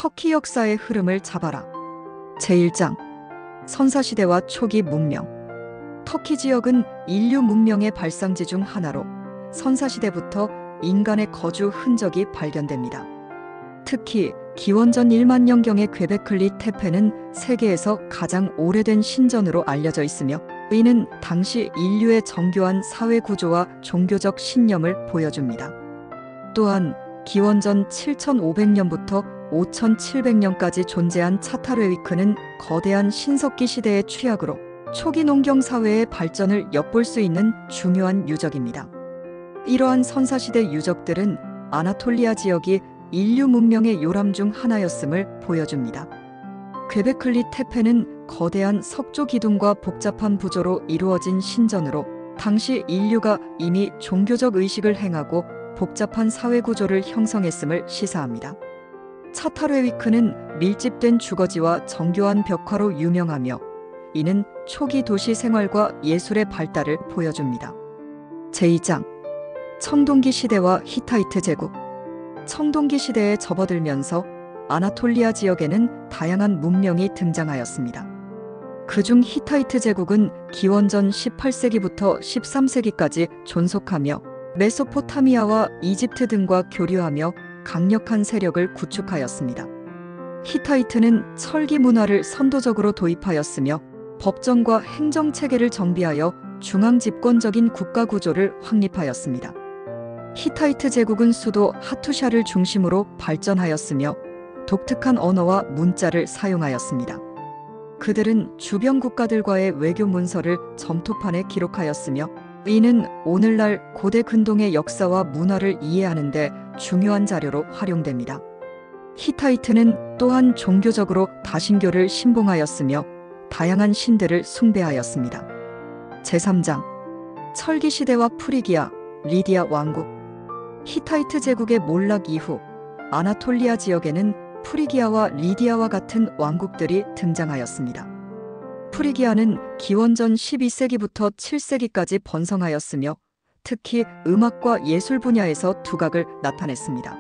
터키 역사의 흐름을 잡아라. 제1장 선사시대와 초기 문명. 터키 지역은 인류 문명의 발상지 중 하나로 선사시대부터 인간의 거주 흔적이 발견됩니다. 특히 기원전 1만년경의 괴베클리 테페는 세계에서 가장 오래된 신전으로 알려져 있으며 이는 당시 인류의 정교한 사회 구조와 종교적 신념을 보여줍니다. 또한 기원전 7500년부터 5700년까지 존재한 차타르웨이크는 거대한 신석기 시대의 취약으로 초기 농경 사회의 발전을 엿볼 수 있는 중요한 유적입니다. 이러한 선사시대 유적들은 아나톨리아 지역이 인류 문명의 요람 중 하나였음을 보여줍니다. 괴베클리 테페는 거대한 석조 기둥과 복잡한 구조로 이루어진 신전으로 당시 인류가 이미 종교적 의식을 행하고 복잡한 사회 구조를 형성했음을 시사합니다. 차타르웨이크는 밀집된 주거지와 정교한 벽화로 유명하며 이는 초기 도시 생활과 예술의 발달을 보여줍니다. 제2장 청동기 시대와 히타이트 제국. 청동기 시대에 접어들면서 아나톨리아 지역에는 다양한 문명이 등장하였습니다. 그중 히타이트 제국은 기원전 18세기부터 13세기까지 존속하며 메소포타미아와 이집트 등과 교류하며 강력한 세력을 구축하였습니다. 히타이트는 철기 문화를 선도적으로 도입하였으며 법정과 행정체계를 정비하여 중앙 집권적인 국가 구조를 확립하였습니다. 히타이트 제국은 수도 하투샤를 중심으로 발전하였으며 독특한 언어와 문자를 사용하였습니다. 그들은 주변 국가들과의 외교 문서를 점토판에 기록하였으며 이는 오늘날 고대 근동의 역사와 문화를 이해하는 데 중요한 자료로 활용됩니다. 히타이트는 또한 종교적으로 다신교를 신봉하였으며 다양한 신들을 숭배하였습니다. 제3장 철기 시대와 프리기아, 리디아 왕국. 히타이트 제국의 몰락 이후 아나톨리아 지역에는 프리기아와 리디아와 같은 왕국들이 등장하였습니다. 프리기아는 기원전 12세기부터 7세기까지 번성하였으며 특히 음악과 예술 분야에서 두각을 나타냈습니다.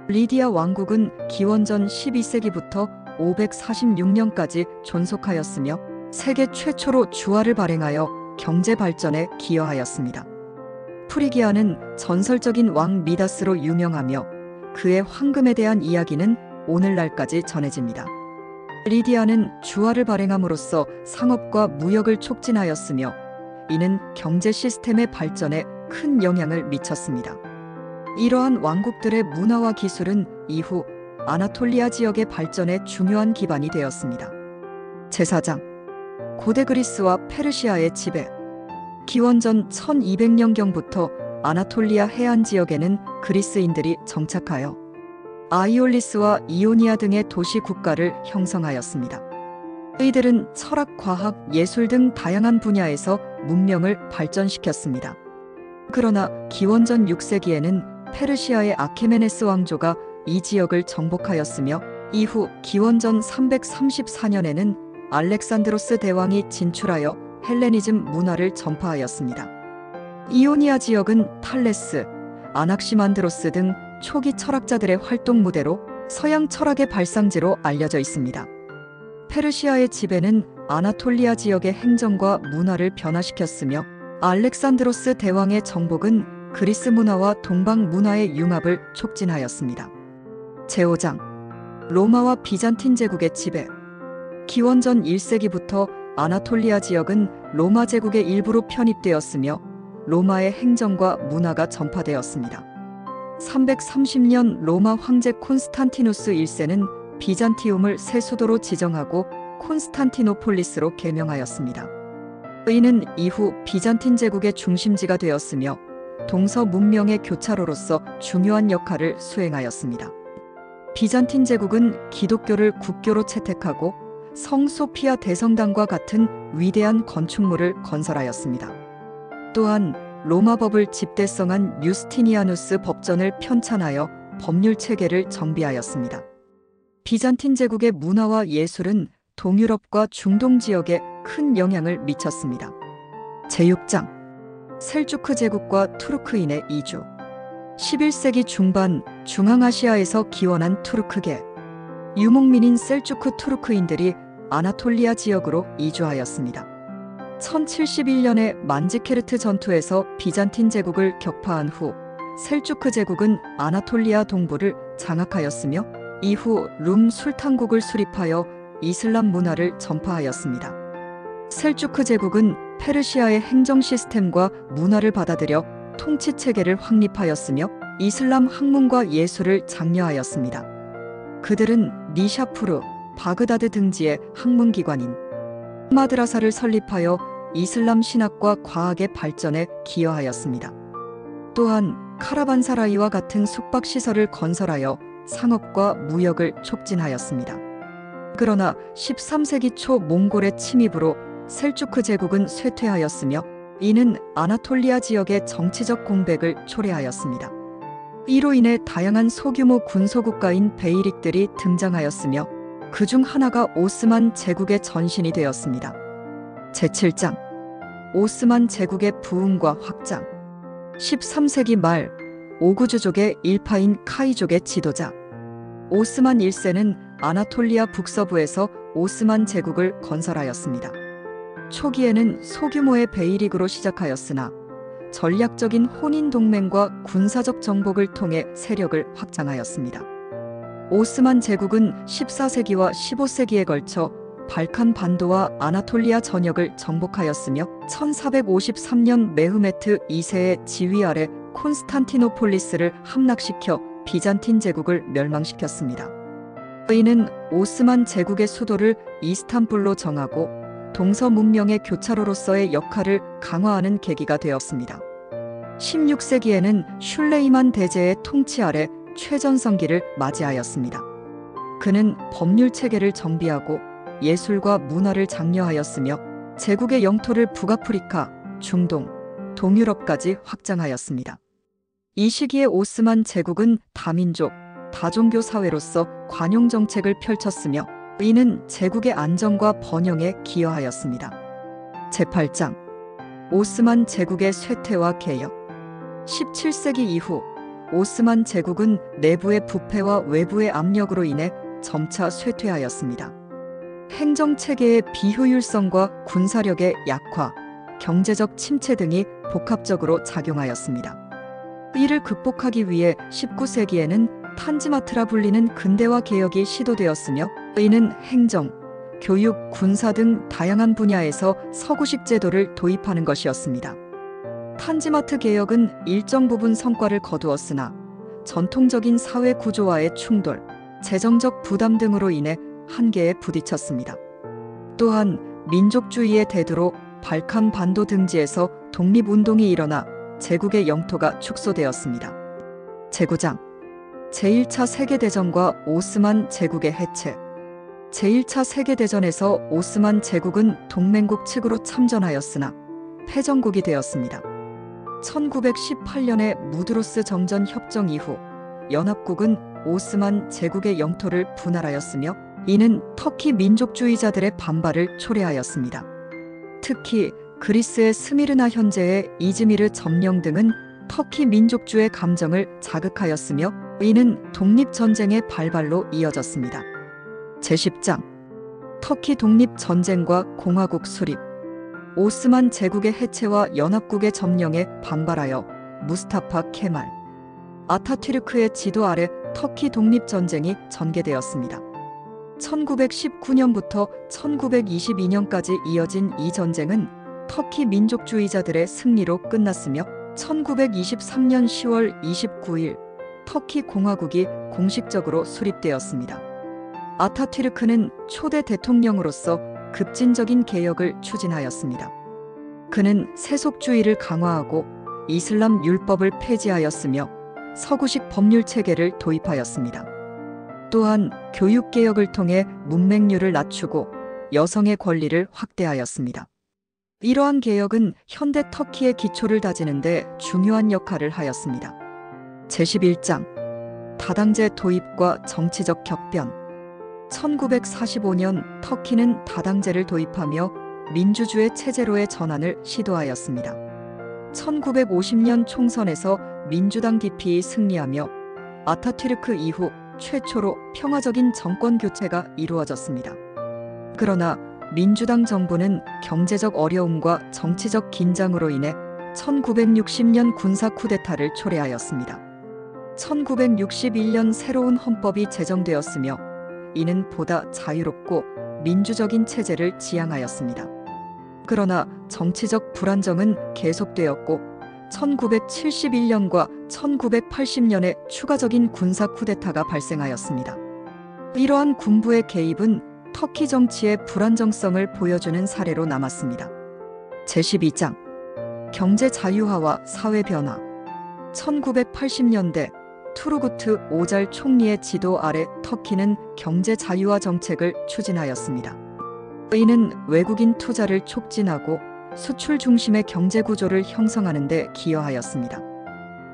리디아 왕국은 기원전 12세기부터 546년까지 존속하였으며 세계 최초로 주화를 발행하여 경제 발전에 기여하였습니다. 프리기아는 전설적인 왕 미다스로 유명하며 그의 황금에 대한 이야기는 오늘날까지 전해집니다. 리디아는 주화를 발행함으로써 상업과 무역을 촉진하였으며 이는 경제 시스템의 발전에 큰 영향을 미쳤습니다. 이러한 왕국들의 문화와 기술은 이후 아나톨리아 지역의 발전에 중요한 기반이 되었습니다. 제4장 고대 그리스와 페르시아의 지배. 기원전 1200년경부터 아나톨리아 해안 지역에는 그리스인들이 정착하여 아이올리스와 이오니아 등의 도시 국가를 형성하였습니다. 이들은 철학, 과학, 예술 등 다양한 분야에서 문명을 발전시켰습니다. 그러나 기원전 6세기에는 페르시아의 아케메네스 왕조가 이 지역을 정복하였으며 이후 기원전 334년에는 알렉산드로스 대왕이 진출하여 헬레니즘 문화를 전파하였습니다. 이오니아 지역은 탈레스, 아낙시만드로스 등 초기 철학자들의 활동 무대로 서양 철학의 발상지로 알려져 있습니다. 페르시아의 지배는 아나톨리아 지역의 행정과 문화를 변화시켰으며 알렉산드로스 대왕의 정복은 그리스 문화와 동방 문화의 융합을 촉진하였습니다. 제5장 로마와 비잔틴 제국의 지배. 기원전 1세기부터 아나톨리아 지역은 로마 제국의 일부로 편입되었으며 로마의 행정과 문화가 전파되었습니다. 330년 로마 황제 콘스탄티누스 1세는 비잔티움을 새 수도로 지정하고 콘스탄티노폴리스로 개명하였습니다. 이는 이후 비잔틴 제국의 중심지가 되었으며 동서 문명의 교차로로서 중요한 역할을 수행하였습니다. 비잔틴 제국은 기독교를 국교로 채택하고 성 소피아 대성당과 같은 위대한 건축물을 건설하였습니다. 또한 로마법을 집대성한 유스티니아누스 법전을 편찬하여 법률 체계를 정비하였습니다. 비잔틴 제국의 문화와 예술은 동유럽과 중동 지역에 큰 영향을 미쳤습니다. 제6장 셀주크 제국과 투르크인의 이주. 11세기 중반 중앙아시아에서 기원한 투르크계. 유목민인 셀주크 투르크인들이 아나톨리아 지역으로 이주하였습니다. 1071년에 만지케르트 전투에서 비잔틴 제국을 격파한 후 셀주크 제국은 아나톨리아 동부를 장악하였으며 이후 룸 술탄국을 수립하여 이슬람 문화를 전파하였습니다. 셀주크 제국은 페르시아의 행정 시스템과 문화를 받아들여 통치 체계를 확립하였으며 이슬람 학문과 예술을 장려하였습니다. 그들은 니샤푸르, 바그다드 등지의 학문기관인 마드라사를 설립하여 이슬람 신학과 과학의 발전에 기여하였습니다. 또한 카라반사라이와 같은 숙박시설을 건설하여 상업과 무역을 촉진하였습니다. 그러나 13세기 초 몽골의 침입으로 셀주크 제국은 쇠퇴하였으며 이는 아나톨리아 지역의 정치적 공백을 초래하였습니다. 이로 인해 다양한 소규모 군소국가인 베이릭들이 등장하였으며 그중 하나가 오스만 제국의 전신이 되었습니다. 제7장 오스만 제국의 부흥과 확장. 13세기 말 오구주족의 일파인 카이족의 지도자 오스만 1세는 아나톨리아 북서부에서 오스만 제국을 건설하였습니다. 초기에는 소규모의 베이릭으로 시작하였으나 전략적인 혼인 동맹과 군사적 정복을 통해 세력을 확장하였습니다. 오스만 제국은 14세기와 15세기에 걸쳐 발칸 반도와 아나톨리아 전역을 정복하였으며 1453년 메흐메트 2세의 지휘 아래 콘스탄티노폴리스를 함락시켜 비잔틴 제국을 멸망시켰습니다. 이는 오스만 제국의 수도를 이스탄불로 정하고 동서 문명의 교차로로서의 역할을 강화하는 계기가 되었습니다. 16세기에는 슐레이만 대제의 통치 아래 최전성기를 맞이하였습니다. 그는 법률 체계를 정비하고 예술과 문화를 장려하였으며 제국의 영토를 북아프리카, 중동, 동유럽까지 확장하였습니다. 이 시기에 오스만 제국은 다민족, 다종교 사회로서 관용 정책을 펼쳤으며 이는 제국의 안정과 번영에 기여하였습니다. 제8장 오스만 제국의 쇠퇴와 개혁. 17세기 이후 오스만 제국은 내부의 부패와 외부의 압력으로 인해 점차 쇠퇴하였습니다. 행정체계의 비효율성과 군사력의 약화, 경제적 침체 등이 복합적으로 작용하였습니다. 이를 극복하기 위해 19세기에는 탄지마트라 불리는 근대화 개혁이 시도되었으며 이는 행정, 교육, 군사 등 다양한 분야에서 서구식 제도를 도입하는 것이었습니다. 탄지마트 개혁은 일정 부분 성과를 거두었으나 전통적인 사회 구조와의 충돌, 재정적 부담 등으로 인해 한계에 부딪혔습니다. 또한 민족주의의 대두로 발칸 반도 등지에서 독립운동이 일어나 제국의 영토가 축소되었습니다. 제9장 제1차 세계대전과 오스만 제국의 해체. 제1차 세계대전에서 오스만 제국은 동맹국 측으로 참전하였으나 패전국이 되었습니다. 1918년의 무드로스 정전 협정 이후 연합국은 오스만 제국의 영토를 분할하였으며 이는 터키 민족주의자들의 반발을 초래하였습니다. 특히 그리스의 스미르나 현재의 이즈미르 점령 등은 터키 민족주의 감정을 자극하였으며 이는 독립전쟁의 발발로 이어졌습니다. 제10장 터키 독립전쟁과 공화국 수립. 오스만 제국의 해체와 연합국의 점령에 반발하여 무스타파 케말 아타튀르크의 지도 아래 터키 독립전쟁이 전개되었습니다. 1919년부터 1922년까지 이어진 이 전쟁은 터키 민족주의자들의 승리로 끝났으며 1923년 10월 29일 터키 공화국이 공식적으로 수립되었습니다. 아타튀르크는 초대 대통령으로서 급진적인 개혁을 추진하였습니다. 그는 세속주의를 강화하고 이슬람 율법을 폐지하였으며 서구식 법률 체계를 도입하였습니다. 또한 교육개혁을 통해 문맹률을 낮추고 여성의 권리를 확대하였습니다. 이러한 개혁은 현대 터키의 기초를 다지는 데 중요한 역할을 하였습니다. 제11장 다당제 도입과 정치적 격변. 1945년 터키는 다당제를 도입하며 민주주의 체제로의 전환을 시도하였습니다. 1950년 총선에서 민주당 DP이 승리하며 아타튀르크 이후 최초로 평화적인 정권 교체가 이루어졌습니다. 그러나 민주당 정부는 경제적 어려움과 정치적 긴장으로 인해 1960년 군사 쿠데타를 초래하였습니다. 1961년 새로운 헌법이 제정되었으며 이는 보다 자유롭고 민주적인 체제를 지향하였습니다. 그러나 정치적 불안정은 계속되었고 1971년과 1980년에 추가적인 군사 쿠데타가 발생하였습니다. 이러한 군부의 개입은 터키 정치의 불안정성을 보여주는 사례로 남았습니다. 제12장 경제 자유화와 사회 변화. 1980년대 투르구트 오잘 총리의 지도 아래 터키는 경제 자유화 정책을 추진하였습니다. 이는 외국인 투자를 촉진하고 수출 중심의 경제 구조를 형성하는 데 기여하였습니다.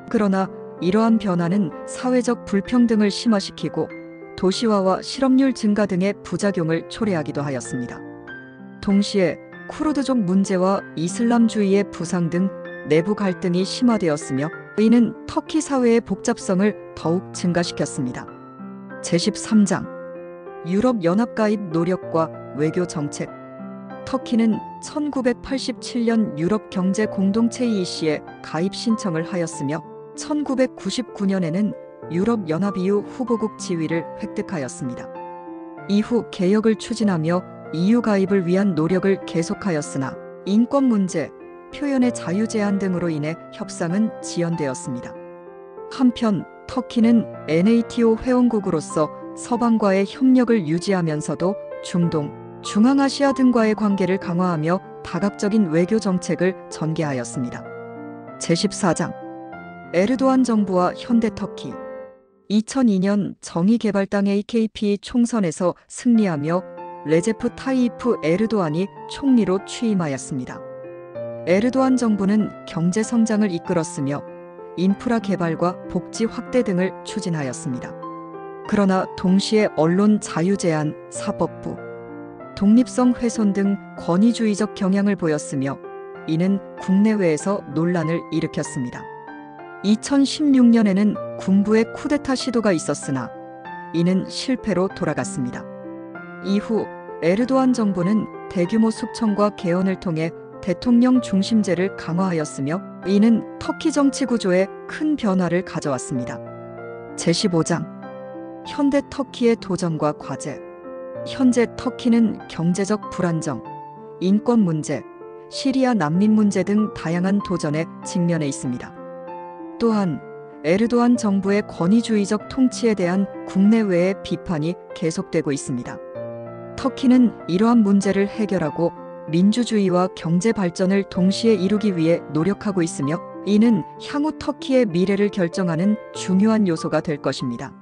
그러나 이러한 변화는 사회적 불평등을 심화시키고 도시화와 실업률 증가 등의 부작용을 초래하기도 하였습니다. 동시에 쿠르드족 문제와 이슬람주의의 부상 등 내부 갈등이 심화되었으며 이는 터키 사회의 복잡성을 더욱 증가시켰습니다. 제13장 유럽연합 가입 노력과 외교 정책. 터키는 1987년 유럽 경제 공동체 EC에 가입 신청을 하였으며 1999년에는 유럽연합 EU 후보국 지위를 획득하였습니다. 이후 개혁을 추진하며 EU 가입을 위한 노력을 계속하였으나 인권 문제, 표현의 자유 제한 등으로 인해 협상은 지연되었습니다. 한편 터키는 NATO 회원국으로서 서방과의 협력을 유지하면서도 중동, 중앙아시아 등과의 관계를 강화하며 다각적인 외교 정책을 전개하였습니다. 제14장 에르도안 정부와 현대 터키. 2002년 정의개발당 AKP 총선에서 승리하며 레제프 타이이프 에르도안이 총리로 취임하였습니다. 에르도안 정부는 경제 성장을 이끌었으며 인프라 개발과 복지 확대 등을 추진하였습니다. 그러나 동시에 언론 자유 제한, 사법부, 독립성 훼손 등 권위주의적 경향을 보였으며 이는 국내외에서 논란을 일으켰습니다. 2016년에는 군부의 쿠데타 시도가 있었으나 이는 실패로 돌아갔습니다. 이후 에르도안 정부는 대규모 숙청과 개헌을 통해 대통령 중심제를 강화하였으며 이는 터키 정치 구조에 큰 변화를 가져왔습니다. 제15장 현대 터키의 도전과 과제. 현재 터키는 경제적 불안정, 인권 문제, 시리아 난민 문제 등 다양한 도전에 직면해 있습니다. 또한 에르도안 정부의 권위주의적 통치에 대한 국내외의 비판이 계속되고 있습니다. 터키는 이러한 문제를 해결하고 민주주의와 경제 발전을 동시에 이루기 위해 노력하고 있으며 이는 향후 터키의 미래를 결정하는 중요한 요소가 될 것입니다.